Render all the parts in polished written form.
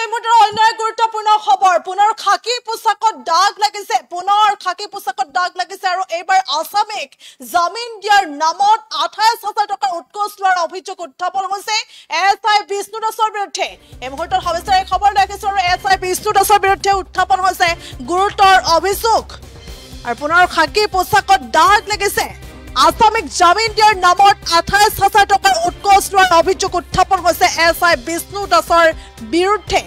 এই মুহূৰ্তৰ অন্য এক গুৰুত্বপূৰ্ণ খবৰ পুনৰ খাকী পোছাকত দাগ লাগিছে আৰু এইবাৰ আসামিক জামিন দিয়াৰ নামত ২৮,০০০ টকাৰ উৎকোচ লোৱাৰ অভিযোগ উত্থাপন হৈছে এছআই বিষ্ণু দাসৰ বিৰুদ্ধে এই মুহূৰ্তৰ সবিস্তাৰ এই খবৰ দেখিছো আৰু এছআই বিষ্ণু দাসৰ বিৰুদ্ধে উত্থাপন হৈছে গুৰুতৰ অভিযোগ আৰু পুনৰ খাকী পোছাকত দাগ লাগিছে আসামিক জামিন দিয়াৰ নামত ২৮,০০০ টকাৰ উৎকোচ লোৱাৰ অভিযোগ উত্থাপন হৈছে এছআই বিষ্ণু দাসৰ বিৰুদ্ধে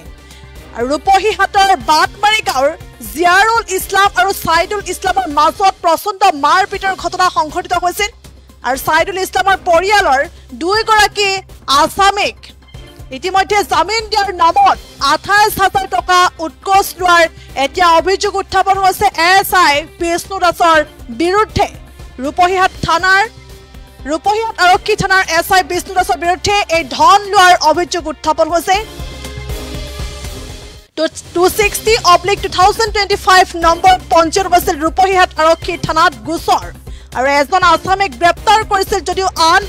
ৰূপহীহাটৰ বাটমাৰী গাঁৱৰ জিয়াৰুল ইছলাম আৰু সাইদুল ইছলামৰ মাজত প্ৰচণ্ড মাৰপিটৰ ঘটনা সংঘটিত হৈছিল আৰু সাইদুল ইছলামৰ পৰিয়ালৰ দুইগৰাকী আসামিক ইতিমধ্যে জামিন দিয়াৰ নামত ২৮,০০০ টকা উৎকোচ লোৱাৰ এতিয়া অভিযোগ উত্থাপন হৈছে এছআই বিষ্ণু দাসৰ বিৰুদ্ধে ৰূপহীহাট আৰক্ষী থানাৰ এছআই বিষ্ণু দাসৰ বিৰুদ্ধে এই ধন লোৱাৰ অভিযোগ উত্থাপন হৈছে 260/2025 নম্বৰ পঞ্জীয়ন হৈছিল ৰূপহীহাট আৰক্ষী থানাত গোচৰ আৰু এজন আসামিক গ্ৰেপ্তাৰ কৰিছিল যদিও আন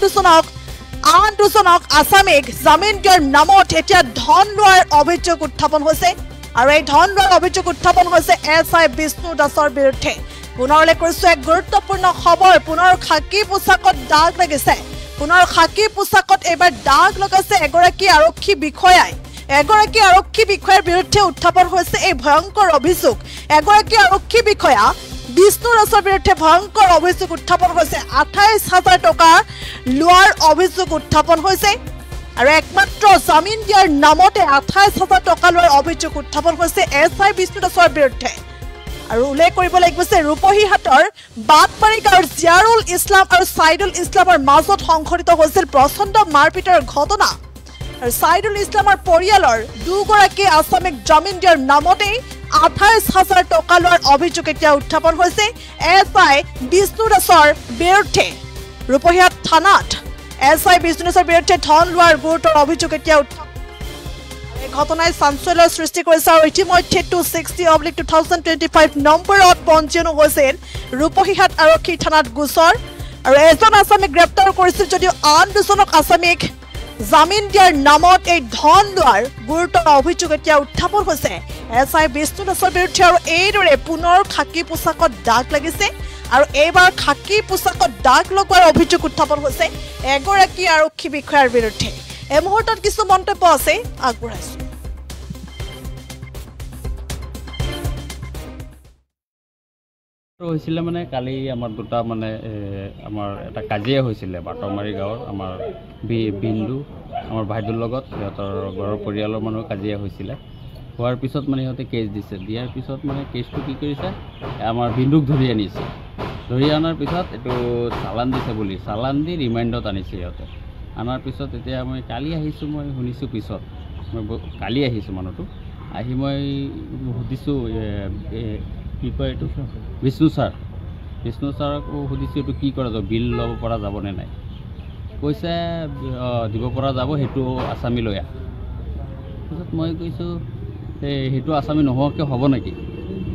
দুজনক আসামিক জামিন দিয়াৰ নামত এতিয়া ধন লোৱাৰ অভিযোগ উত্থাপন হৈছে আৰু এই ধন লোৱাৰ অভিযোগ উত্থাপন হৈছে এছআই বিষ্ণু দাসৰ বিৰুদ্ধে পুনৰ উল্লেখ কৰিছো এক গুৰুত্বপূৰ্ণ খবৰ পুনৰ খাকী পোছাকত দাগ লাগিছে পুনৰ খাকী পোছাকত এইবাৰ দাগ লগাইছে এগৰাকী আৰক্ষী বিষয়াৰ বিৰুদ্ধে উত্থাপন হৈছে এই ভয়ংকৰ অভিযোগ এগৰাকী আৰক্ষী বিষয়া বিষ্ণু দাসৰ বিৰুদ্ধে ভয়ংকৰ অভিযোগ উত্থাপন হৈছে ২৮,০০০ টকা লোৱাৰ অভিযোগ উত্থাপন হৈছে আৰু একমাত্ৰ জামিন দিয়াৰ নামতে ২৮,০০০ টকা লোৱাৰ অভিযোগ উত্থাপন হৈছে এছআই বিষ্ণু দাসৰ বিৰুদ্ধে আৰু উল্লেখ কৰিব লাগিব যে ৰূপহীহাটৰ বাটমাৰী গাঁৱৰ জিয়াৰুল ইছলাম আৰু সাইদুল ইছলামৰ মাজত সংঘটিত হৈছিল প্ৰচণ্ড মাৰপিটৰ ঘটনা আৰু সাইদুল ইছলামৰ পৰিয়ালৰ দুগৰাকী আসামিক জামিন দিয়াৰ নামতেই ২৮,০০০ টকা লোৱাৰ অভিযোগ এতিয়া উত্থাপন হৈছে এছআই বিষ্ণু দাসৰ বিৰুদ্ধে ৰূপহীহাট থানাত এছআই বিষ্ণু দাসৰ বিৰুদ্ধে ধন লোৱাৰ গুৰুতৰ অভিযোগ এতিয়া এই ঘটনাই চাঞ্চল্যৰ সৃষ্টি কৰিছে আৰু ইতিমধ্যে 260/2025 নম্বৰত পঞ্জীয়ন হৈছিল ৰূপহীহাট আৰক্ষী থানাত গোচৰ আৰু এজন আসামিক গ্ৰেপ্তাৰ কৰিছিল যদিও আন দুজনক আসামিক জামিন দিয়াৰ নামত এই ধন লোৱাৰ গুৰুতৰ অভিযোগ এতিয়া উত্থাপন হৈছে এছআই বিষ্ণু দাসৰ বিৰুদ্ধে আৰু এইদৰে পুনৰ খাকী পোছাকত দাগ লাগিছে আৰু এইবাৰ খাকী পোছাকত দাগ লগোৱাৰ অভিযোগ উত্থাপন হৈছে এগৰাকী আৰক্ষী বিষয়াৰ বিৰুদ্ধে এই মুহূৰ্তত কিছু মন্তব্য আছে আগবঢ়াইছো হৈছিলে মানে কালি আমাৰ দুটা মানে আমাৰ এটা কাজিয়া হৈছিলে বাটমাৰী গাঁৱৰ আমাৰ বিন্দু আমাৰ ভাইটোৰ লগত সিহঁতৰ ঘৰৰ পৰিয়ালৰ মানুহ কাজিয়া হৈছিলে হোৱাৰ পিছত মানে সিহঁতে কেছ দিছে দিয়াৰ পিছত মানে কেছটো কি কৰিছে আমাৰ বিন্দুক ধৰি আনিছে ধৰি অনাৰ পিছত এইটো চালান দিছে বুলি চালান দি ৰিমাইণ্ডত আনিছে সিহঁতে আনাৰ পিছত এতিয়া মই কালি আহিছোঁ মই শুনিছোঁ পিছত মই কালি আহিছোঁ মানুহটো আহি মই সুধিছোঁ কি কয় এইটো বিষ্ণু ছাৰক সুধিছোঁ এইটো কি কৰা যাব বিল ল'ব পৰা যাবনে নাই কৈছে দিব পৰা যাব সেইটো আসামী লৈ আহ তাৰপিছত মই কৈছোঁ সেইটো আসামী নোহোৱাকৈ হ'ব নেকি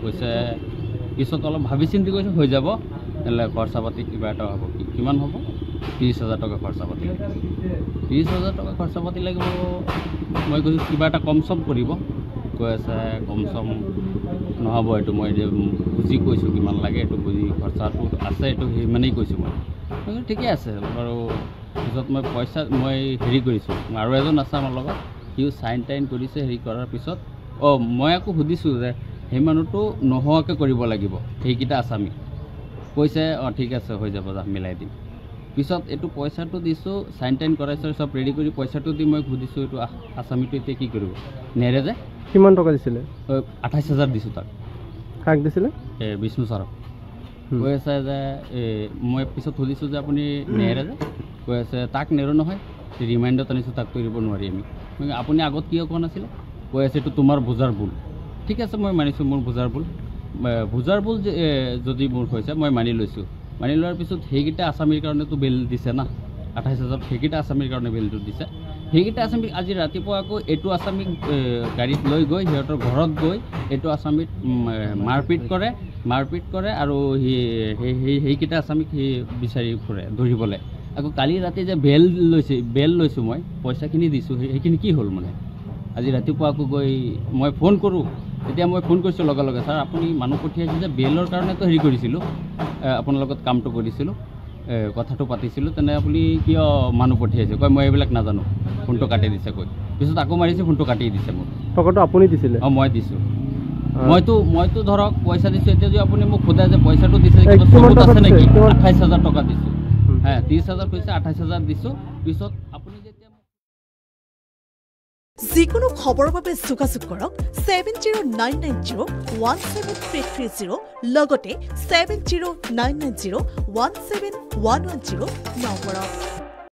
কৈছে পিছত অলপ ভাবি চিন্তি কৈছোঁ হৈ যাব তেনেহ'লে খৰচা পাতি কিবা এটা হ'ব কিমান হ'ব ৩০,০০০ টকা খৰচা পাতি লাগিব ৩০,০০০ টকা খৰচা পাতি লাগিব মই কৈছোঁ কিবা এটা কম চম কৰিব কৈ আছে কম চম নহ'ব এইটো মই বুজি কৈছোঁ কিমান লাগে এইটো বুজি খৰচাটো আছে এইটো সিমানেই কৈছোঁ মই ঠিকে আছে বাৰু পিছত মই হেৰি কৰিছোঁ আৰু এজন আছে আমাৰ লগত সিও চাইন টাইন কৰিছে হেৰি কৰাৰ পিছত মই আকৌ সুধিছোঁ যে সেই মানুহটো নোহোৱাকৈ কৰিব লাগিব সেইকেইটা আসামী কৈছে ঠিক আছে হৈ যাব যা মিলাই দিম পিছত এইটো পইচাটো দিছোঁ চাইন টাইন কৰাইছোঁ চব ৰেডি কৰি পইচাটো দি মই সুধিছোঁ এইটো আসামীটো এতিয়া কি কৰিব নেৰে যে কিমান টকা দিছিলে ২৮,০০০ দিছোঁ তাক কাক দিছিলে বিষ্ণু ছাৰক কৈ আছে যে মই পিছত সুধিছোঁ যে আপুনি নেৰে যে কৈ আছে তাক নেৰো নহয় ৰিমাইণ্ডত আনিছোঁ তাক কৰিব নোৱাৰি আমি আপুনি আগত কিয় কোৱা নাছিলে কৈ আছে এইটো তোমাৰ বুজাৰ ভুল ঠিক আছে মই মানিছোঁ মোৰ বুজাৰ ভুল যদি মোৰ হৈছে মই মানি লৈছোঁ মানি লোৱাৰ পিছত সেইকেইটা আসামীৰ কাৰণেতো বিল দিছে না ২৮,০০০ সেইকেইটা আসামীৰ কাৰণে বিলটো দিছে সেইকেইটা আসামীক আজি ৰাতিপুৱা আকৌ এইটো আসামীক গাড়ীত লৈ গৈ সিহঁতৰ ঘৰত গৈ এইটো আসামীক মাৰপিট কৰে আৰু সেইকেইটা আসামীক সি বিচাৰি ফুৰে ধৰিবলৈ আকৌ কালি ৰাতি যে বেল লৈছোঁ মই পইচাখিনি দিছোঁ সেইখিনি কি হ'ল মানে আজি ৰাতিপুৱা আকৌ গৈ মই ফোন কৰোঁ, তেতিয়া মই ফোন কৰিছোঁ লগে লগে, ছাৰ আপুনি মানুহ পঠিয়াইছে যে বেলৰ কাৰণেতো হেৰি কৰিছিলোঁ, আপোনাৰ লগত কামটো কৰিছিলোঁ, কথাটো পাতিছিলোঁ, তেনে আপুনি কিয় মানুহ পঠিয়াইছে? কয় মই এইবিলাক নাজানো, ফোনটো কাটি দিছে কৈ। পিছত আকৌ মাৰিছে, ফোনটো কাটি দিছে মোক। টকাটো আপুনি দিছিলে? অঁ মই দিছোঁ। মইতো ধৰক পইচা দিছোঁ। এতিয়া যদি আপুনি মোক সোধে যে পইচাটো দিছে কিবা চবুত আছে নেকি? 28,000 টকা দিছোঁ। 30,000 কৈছে, 28,000 দিছোঁ। পিছত আপুনি যেতিয়া যিকোনো খবৰৰ বাবে যোগাযোগ কৰক 7099017330 লগতে 7099017110 নম্বৰত।